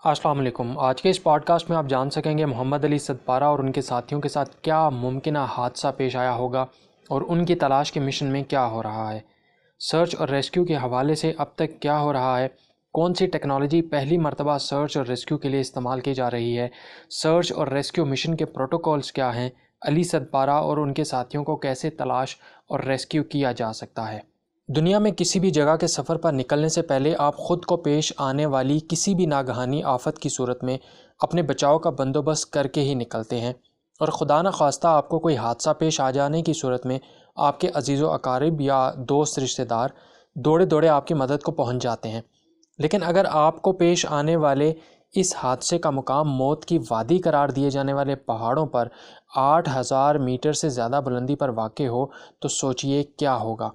السلام علیکم۔ آج کے اس پوڈ کاسٹ میں آپ جان سکیں گے محمد علی صدپارہ اور ان کے ساتھیوں کے ساتھ کیا ممکنہ حادثہ پیش آیا ہوگا اور ان کی تلاش کے مشن میں کیا ہو رہا ہے۔ سرچ اور ریسکیو کے حوالے سے اب تک کیا ہو رہا ہے، کون سی ٹیکنالوجی پہلی مرتبہ سرچ اور ریسکیو کے لیے استعمال کی جا رہی ہے، سرچ اور ریسکیو مشن کے پروٹوکولز کیا ہیں، علی صدپارہ اور ان کے ساتھیوں کو کیسے تلاش اور ریسکیو کیا جا سکتا ہے۔ دنیا میں کسی بھی جگہ کے سفر پر نکلنے سے پہلے آپ خود کو پیش آنے والی کسی بھی ناگہانی آفت کی صورت میں اپنے بچاؤ کا بندوبست کر کے ہی نکلتے ہیں، اور خدا نخواستہ آپ کو کوئی حادثہ پیش آ جانے کی صورت میں آپ کے عزیز و اقارب یا دوست رشتہ دار دوڑے دوڑے آپ کی مدد کو پہنچ جاتے ہیں۔ لیکن اگر آپ کو پیش آنے والے اس حادثے کا مقام موت کی وادی قرار دیے جانے والے پہاڑوں پر 8,000 میٹر سے زیادہ بلندی پر واقع ہو تو سوچئے کیا ہوگا۔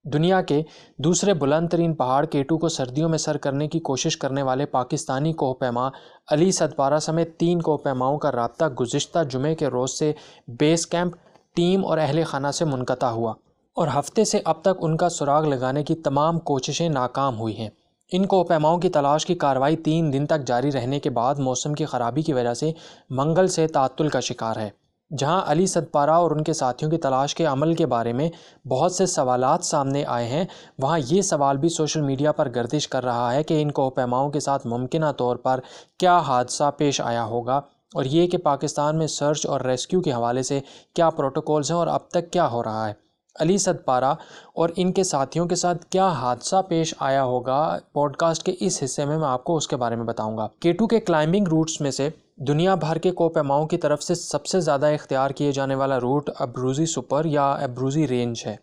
دنیا کے دوسرے بلند ترین پہاڑ K2 کو سردیوں میں سر کرنے کی کوشش کرنے والے پاکستانی کوہ پیما علی صدپارہ سمیت 3 کوہ پیماؤں کا رابطہ گزشتہ جمعے کے روز سے بیس کیمپ، ٹیم اور اہل خانہ سے منقطع ہوا، اور ہفتے سے اب تک ان کا سراغ لگانے کی تمام کوششیں ناکام ہوئی ہیں۔ ان کوہ پیماؤں کی تلاش کی کارروائی 3 دن تک جاری رہنے کے بعد موسم کی خرابی کی وجہ سے منگل سے تعطل کا شکار ہے۔ جہاں علی صدپارہ اور ان کے ساتھیوں کی تلاش کے عمل کے بارے میں بہت سے سوالات سامنے آئے ہیں، وہاں یہ سوال بھی سوشل میڈیا پر گردش کر رہا ہے کہ ان کوہ پیماؤں کے ساتھ ممکنہ طور پر کیا حادثہ پیش آیا ہوگا، اور یہ کہ پاکستان میں سرچ اور ریسکیو کے حوالے سے کیا پروٹوکولز ہیں اور اب تک کیا ہو رہا ہے۔ علی صدپارہ اور ان کے ساتھیوں کے ساتھ کیا حادثہ پیش آیا ہوگا، پوڈ کاسٹ کے اس حصے میں آپ کو اس کے بارے میں بتاؤں گا۔ K2 کے کلائمبنگ روٹس میں سے دنیا بھر کے کوہ پیماؤں کی طرف سے سب سے زیادہ اختیار کیے جانے والا روٹ ابروزی سپر یا ابروزی رینج ہے،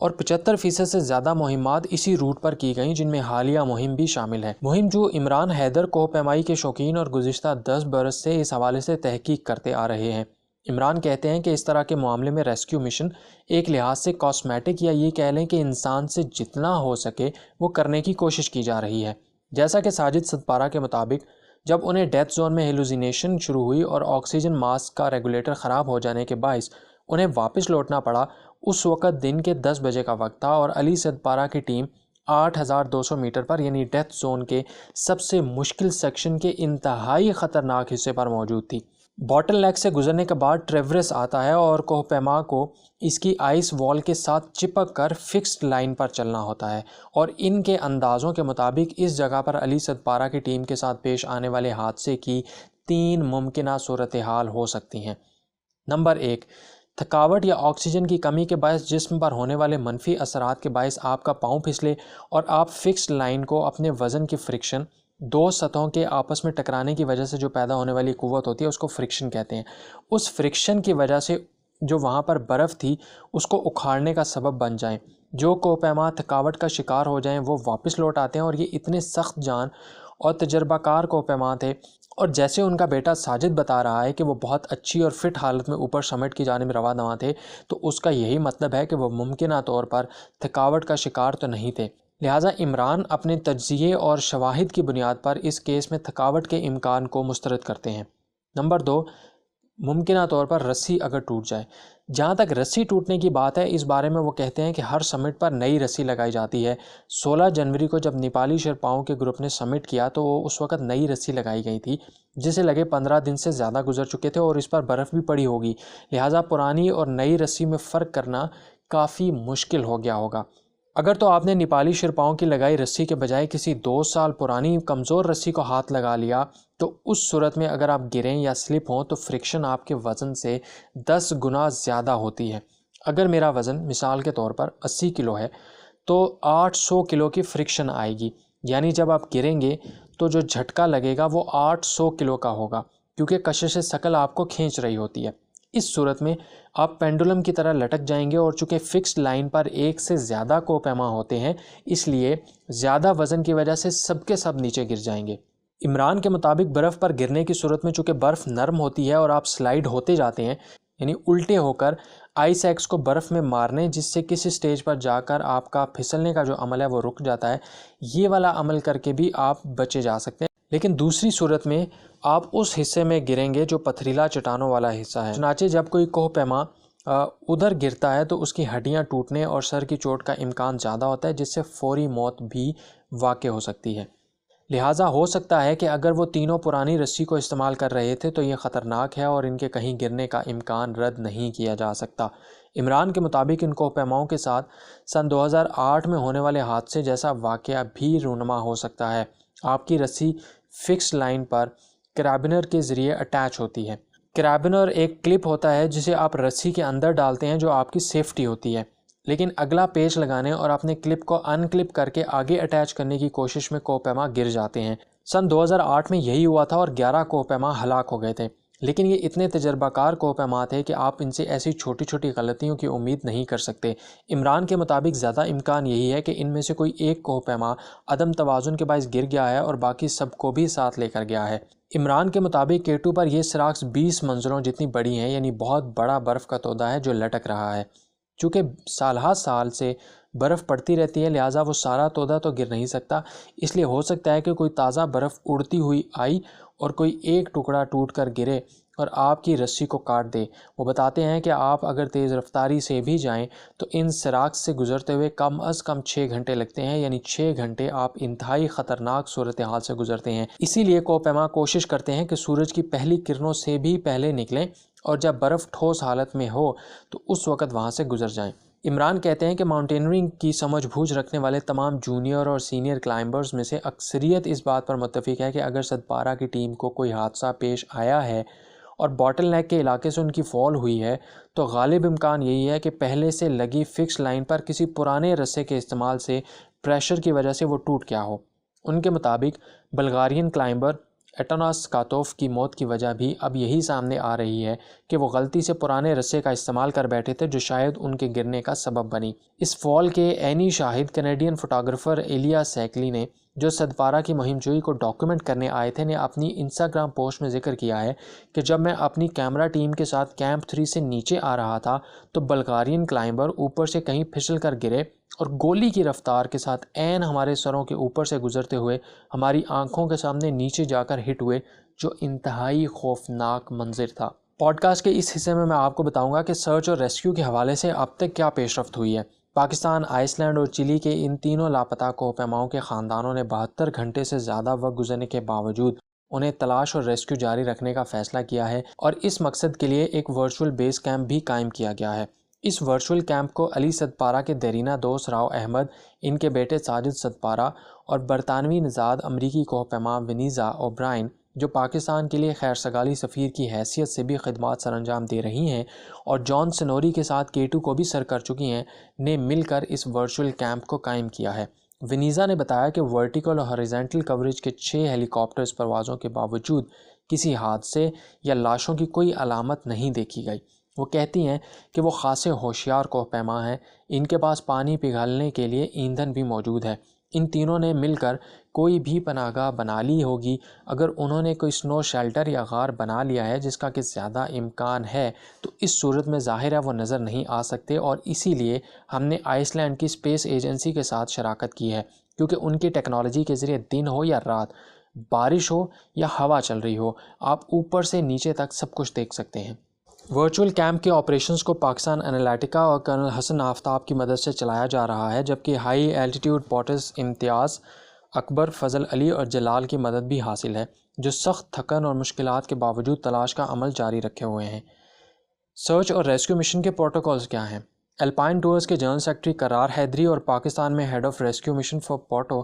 اور 75% سے زیادہ مہمات اسی روٹ پر کی گئیں، جن میں حالیہ مہم بھی شامل ہے۔ مہم جو عمران حیدر کوہ پیمائی کے شوقین اور گزشتہ 10 برس سے اس حوالے سے تحقیق کرتے آ رہے ہیں۔ عمران کہتے ہیں کہ اس طرح کے معاملے میں ریسکیو مشن ایک لحاظ سے کاسمیٹک، یا یہ کہہ لیں کہ انسان سے جتنا ہو سکے وہ کرنے کی کوشش کی جا رہی ہے۔ جیسا کہ ساجد صدپارہ کے مطابق جب انہیں ڈیتھ زون میں ہیلوزینیشن شروع ہوئی اور آکسیجن ماسک کا ریگولیٹر خراب ہو جانے کے باعث انہیں واپس لوٹنا پڑا، اس وقت دن کے 10 بجے کا وقت تھا، اور علی صدپارہ کی ٹیم 8,200 میٹر پر یعنی ڈیتھ زون کے سب سے مشکل سیکشن کے انتہائی خطرناک حصے پر موجود تھی۔ باٹل نیک سے گزرنے کے بعد ٹریورس آتا ہے، اور کوہ پیما کو اس کی آئس وال کے ساتھ چپک کر فکسڈ لائن پر چلنا ہوتا ہے، اور ان کے اندازوں کے مطابق اس جگہ پر علی صدپارہ کی ٹیم کے ساتھ پیش آنے والے حادثے کی 3 ممکنہ صورتحال ہو سکتی ہیں۔ نمبر 1، تھکاوٹ یا آکسیجن کی کمی کے باعث جسم پر ہونے والے منفی اثرات کے باعث آپ کا پاؤں پھسلے اور آپ فکسڈ لائن کو اپنے وزن کی فرکشن، 2 سطحوں کے آپس میں ٹکرانے کی وجہ سے جو پیدا ہونے والی قوت ہوتی ہے اس کو فرکشن کہتے ہیں، اس فرکشن کی وجہ سے جو وہاں پر برف تھی اس کو اکھاڑنے کا سبب بن جائیں۔ جو کوہ پیما تھکاوٹ کا شکار ہو جائیں وہ واپس لوٹ آتے ہیں، اور یہ اتنے سخت جان اور تجربہ کار کوہ پیما تھے، اور جیسے ان کا بیٹا ساجد بتا رہا ہے کہ وہ بہت اچھی اور فٹ حالت میں اوپر سمٹ کی جانب رواں دواں تھے، تو اس کا یہی مطلب ہے کہ وہ ممکنہ طور پر تھکاوٹ کا شکار تو نہیں تھے۔ لہٰذا عمران اپنے تجزیے اور شواہد کی بنیاد پر اس کیس میں تھکاوٹ کے امکان کو مسترد کرتے ہیں۔ نمبر 2، ممکنہ طور پر رسی اگر ٹوٹ جائے۔ جہاں تک رسی ٹوٹنے کی بات ہے، اس بارے میں وہ کہتے ہیں کہ ہر سمٹ پر نئی رسی لگائی جاتی ہے۔ 16 جنوری کو جب نیپالی شرپاؤں کے گروپ نے سمٹ کیا تو اس وقت نئی رسی لگائی گئی تھی، جسے لگے 15 دن سے زیادہ گزر چکے تھے، اور اس پر برف بھی پڑی ہوگی، لہٰذا پرانی اور نئی رسی میں فرق کرنا کافی مشکل ہو گیا ہوگا۔ اگر تو آپ نے نیپالی شرپاؤں کی لگائی رسی کے بجائے کسی 2 سال پرانی کمزور رسی کو ہاتھ لگا لیا، تو اس صورت میں اگر آپ گریں یا سلپ ہوں تو فرکشن آپ کے وزن سے 10 گنا زیادہ ہوتی ہے۔ اگر میرا وزن مثال کے طور پر 80 کلو ہے تو 800 کلو کی فرکشن آئے گی، یعنی جب آپ گریں گے تو جو جھٹکا لگے گا وہ 800 کلو کا ہوگا، کیونکہ کشش ثقل آپ کو کھینچ رہی ہوتی ہے۔ اس صورت میں آپ پینڈولم کی طرح لٹک جائیں گے، اور چونکہ فکسڈ لائن پر ایک سے زیادہ کوہ پیما ہوتے ہیں، اس لیے زیادہ وزن کی وجہ سے سب کے سب نیچے گر جائیں گے۔ عمران کے مطابق برف پر گرنے کی صورت میں چونکہ برف نرم ہوتی ہے اور آپ سلائیڈ ہوتے جاتے ہیں، یعنی الٹے ہو کر آئس ایکس کو برف میں مارنے، جس سے کسی سٹیج پر جا کر آپ کا پھسلنے کا جو عمل ہے وہ رک جاتا ہے، یہ والا عمل کر کے بھی آپ بچے جا سکتے ہیں۔ لیکن دوسری صورت میں آپ اس حصے میں گریں گے جو پتھریلا چٹانوں والا حصہ ہے۔ چنانچہ جب کوئی کوہ پیما ادھر گرتا ہے تو اس کی ہڈیاں ٹوٹنے اور سر کی چوٹ کا امکان زیادہ ہوتا ہے، جس سے فوری موت بھی واقع ہو سکتی ہے۔ لہٰذا ہو سکتا ہے کہ اگر وہ تینوں پرانی رسی کو استعمال کر رہے تھے تو یہ خطرناک ہے اور ان کے کہیں گرنے کا امکان رد نہیں کیا جا سکتا۔ عمران کے مطابق ان کوہ پیماؤں کے ساتھ سن 2008 میں ہونے والے حادثے جیسا واقعہ بھی رونما ہو سکتا ہے۔ آپ کی رسی فکس لائن پر کیرابینر کے ذریعے اٹیچ ہوتی ہے۔ کیرابینر ایک کلپ ہوتا ہے جسے آپ رسی کے اندر ڈالتے ہیں جو آپ کی سیفٹی ہوتی ہے، لیکن اگلا پیچ لگانے اور اپنے کلپ کو ان کلپ کر کے آگے اٹیچ کرنے کی کوشش میں کوہ پیما گر جاتے ہیں۔ سن 2008 میں یہی ہوا تھا اور 11 کوہ پیما ہلاک ہو گئے تھے، لیکن یہ اتنے تجربہ کار کوہ پیما تھے کہ آپ ان سے ایسی چھوٹی چھوٹی غلطیوں کی امید نہیں کر سکتے۔ عمران کے مطابق زیادہ امکان یہی ہے کہ ان میں سے کوئی ایک کوہ پیما عدم توازن کے باعث گر گیا ہے اور باقی سب کو بھی ساتھ لے کر گیا ہے۔ عمران کے مطابق K2 پر یہ سراخ 20 منزلوں جتنی بڑی ہیں، یعنی بہت بڑا برف کا تودا ہے جو لٹک رہا ہے۔ چونکہ سالہ سال سے برف پڑتی رہتی ہے لہٰذا وہ سارا تودا تو گر نہیں سکتا، اس لیے ہو سکتا ہے کہ کوئی تازہ برف اڑتی ہوئی آئی اور کوئی ایک ٹکڑا ٹوٹ کر گرے اور آپ کی رسی کو کاٹ دے۔ وہ بتاتے ہیں کہ آپ اگر تیز رفتاری سے بھی جائیں تو ان سراخ سے گزرتے ہوئے کم از کم 6 گھنٹے لگتے ہیں، یعنی 6 گھنٹے آپ انتہائی خطرناک صورتحال سے گزرتے ہیں۔ اسی لیے کوہ پیما کوشش کرتے ہیں کہ سورج کی پہلی کرنوں سے بھی پہلے نکلیں اور جب برف ٹھوس حالت میں ہو تو اس وقت وہاں سے گزر جائیں۔ عمران کہتے ہیں کہ ماؤنٹینئرنگ کی سمجھ بوجھ رکھنے والے تمام جونیئر اور سینئر کلائمبرز میں سے اکثریت اس بات پر متفق ہے کہ اگر ستپارہ کی ٹیم کو کوئی حادثہ پیش آیا ہے اور باٹل نیک کے علاقے سے ان کی فال ہوئی ہے تو غالب امکان یہی ہے کہ پہلے سے لگی فکس لائن پر کسی پرانے رسے کے استعمال سے پریشر کی وجہ سے وہ ٹوٹ گیا ہو۔ ان کے مطابق بلغارین کلائمبر ایٹاناس کاتوف کی موت کی وجہ بھی اب یہی سامنے آ رہی ہے کہ وہ غلطی سے پرانے رسے کا استعمال کر بیٹھے تھے جو شاید ان کے گرنے کا سبب بنی۔ اس فال کے عینی شاہد کینیڈین فوٹوگرافر ایلیا سیکلی نے، جو ستپارہ کی مہم جوئی کو ڈاکیومنٹ کرنے آئے تھے، نے اپنی انسٹاگرام پوسٹ میں ذکر کیا ہے کہ جب میں اپنی کیمرہ ٹیم کے ساتھ کیمپ 3 سے نیچے آ رہا تھا تو بلغارین کلائمبر اوپر سے کہیں پھسل کر گرے اور گولی کی رفتار کے ساتھ عین ہمارے سروں کے اوپر سے گزرتے ہوئے ہماری آنکھوں کے سامنے نیچے جا کر ہٹ ہوئے، جو انتہائی خوفناک منظر تھا۔ پوڈ کاسٹ کے اس حصے میں آپ کو بتاؤں گا کہ سرچ اور ریسکیو کے حوالے سے اب تک کیا پیش رفت ہوئی ہے۔ پاکستان، آئس لینڈ اور چلی کے ان تینوں لاپتہ کوہ پیماؤں کے خاندانوں نے 72 گھنٹے سے زیادہ وقت گزرنے کے باوجود انہیں تلاش اور ریسکیو جاری رکھنے کا فیصلہ کیا ہے اور اس مقصد کے لیے ایک ورچوئل بیس کیمپ بھی قائم کیا گیا ہے۔ اس ورچوئل کیمپ کو علی ستپارہ کے دیرینہ دوست راؤ احمد، ان کے بیٹے ساجد ستپارہ اور برطانوی نژاد امریکی کوہ پیما ونیزا اوبرائن، جو پاکستان کے لیے خیر سگالی سفیر کی حیثیت سے بھی خدمات سر انجام دے رہی ہیں اور جان سنوری کے ساتھ K2 کو بھی سر کر چکی ہیں، نے مل کر اس ورچوئل کیمپ کو قائم کیا ہے۔ ونیزا نے بتایا کہ ورٹیکل اور ہاریزونٹل کوریج کے 6 ہیلی کاپٹرز پروازوں کے باوجود کسی حادثے یا لاشوں کی کوئی علامت نہیں دیکھی گئی۔ وہ کہتی ہیں کہ وہ خاصے ہوشیار کوہ پیما ہیں، ان کے پاس پانی پگھالنے کے لیے ایندھن بھی موجود ہے۔ ان تینوں نے مل کر کوئی بھی پناہ گاہ بنا لی ہوگی۔ اگر انہوں نے کوئی سنو شیلٹر یا غار بنا لیا ہے، جس کا کہ زیادہ امکان ہے، تو اس صورت میں ظاہر ہے وہ نظر نہیں آ سکتے، اور اسی لیے ہم نے آئس لینڈ کی اسپیس ایجنسی کے ساتھ شراکت کی ہے، کیونکہ ان کی ٹیکنالوجی کے ذریعے دن ہو یا رات، بارش ہو یا ہوا چل رہی ہو، آپ اوپر سے نیچے تک سب کچھ دیکھ سکتے ہیں۔ ورچوئل کیمپ کے آپریشنز کو پاکستان انالیٹیکا اور کرنل حسن آفتاب کی مدد سے چلایا جا رہا ہے، جبکہ ہائی ایلٹیٹیوڈ پورٹس امتیاز، اکبر، فضل علی اور جلال کی مدد بھی حاصل ہے، جو سخت تھکن اور مشکلات کے باوجود تلاش کا عمل جاری رکھے ہوئے ہیں۔ سرچ اور ریسکیو مشن کے پروٹوکولز کیا ہیں؟ الپائن ٹورز کے جنرل سیکرٹری قرار حیدری اور پاکستان میں head of rescue mission for پورٹو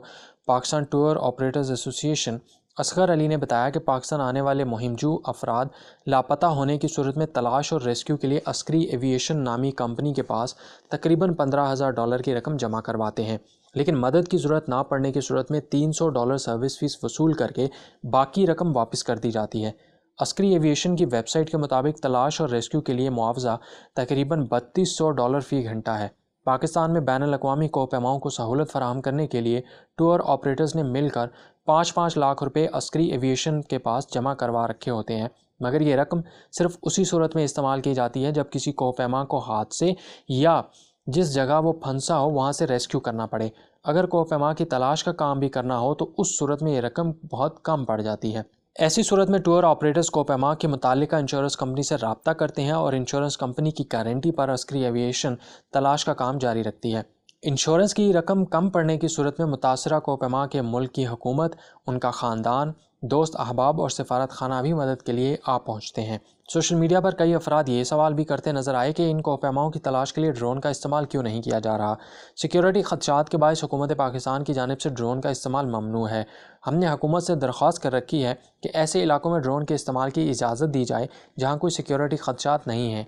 Pakistan tour operators association Asghar علی نے بتایا کہ پاکستان آنے والے مہم جو افراد لاپتہ ہونے کی صورت میں تلاش اور ریسکیو کے لیے عسکری ایویشن نامی کمپنی کے پاس تقریباً $15,000 کی رقم جمع کرواتے ہیں، لیکن مدد کی ضرورت نہ پڑنے کی صورت میں $300 سروس فیس وصول کر کے باقی رقم واپس کر دی جاتی ہے۔ عسکری ایویشن کی ویب سائٹ کے مطابق تلاش اور ریسکیو کے لیے معاوضہ تقریباً $3200 فی گھنٹہ ہے۔ پاکستان میں بین الاقوامی کوہ پیماؤں کو سہولت فراہم کرنے کے لیے ٹور آپریٹرز نے مل کر 5-5 لاکھ روپے عسکری ایویشن کے پاس جمع کروا رکھے ہوتے ہیں، مگر یہ رقم صرف اسی صورت میں استعمال کی جاتی ہے جب کسی کوہ پیما کو حادثے یا جس جگہ وہ پھنسا ہو وہاں سے ریسکیو کرنا پڑے۔ اگر کوہ پیما کی تلاش کا کام بھی کرنا ہو تو اس صورت میں یہ رقم بہت کم پڑ جاتی ہے۔ ایسی صورت میں ٹور آپریٹرز کوہ پیما کے متعلقہ انشورنس کمپنی سے رابطہ کرتے ہیں اور انشورنس کمپنی کی گارنٹی پر عسکری ایویشن تلاش کا کام جاری رکھتی ہے۔ انشورنس کی رقم کم پڑنے کی صورت میں متاثرہ کوپیما کے ملک کی حکومت، ان کا خاندان، دوست احباب اور سفارت خانہ بھی مدد کے لیے آ پہنچتے ہیں۔ سوشل میڈیا پر کئی افراد یہ سوال بھی کرتے نظر آئے کہ ان کوپیماؤں کی تلاش کے لیے ڈرون کا استعمال کیوں نہیں کیا جا رہا۔ سیکیورٹی خدشات کے باعث حکومت پاکستان کی جانب سے ڈرون کا استعمال ممنوع ہے۔ ہم نے حکومت سے درخواست کر رکھی ہے کہ ایسے علاقوں میں ڈرون کے استعمال کی اجازت دی جائے جہاں کوئی سیکیورٹی خدشات نہیں ہیں۔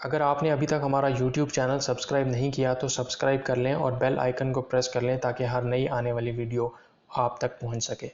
اگر آپ نے ابھی تک ہمارا یوٹیوب چینل سبسکرائب نہیں کیا تو سبسکرائب کر لیں اور بیل آئیکن کو پریس کر لیں تاکہ ہر نئی آنے والی ویڈیو آپ تک پہنچ سکے۔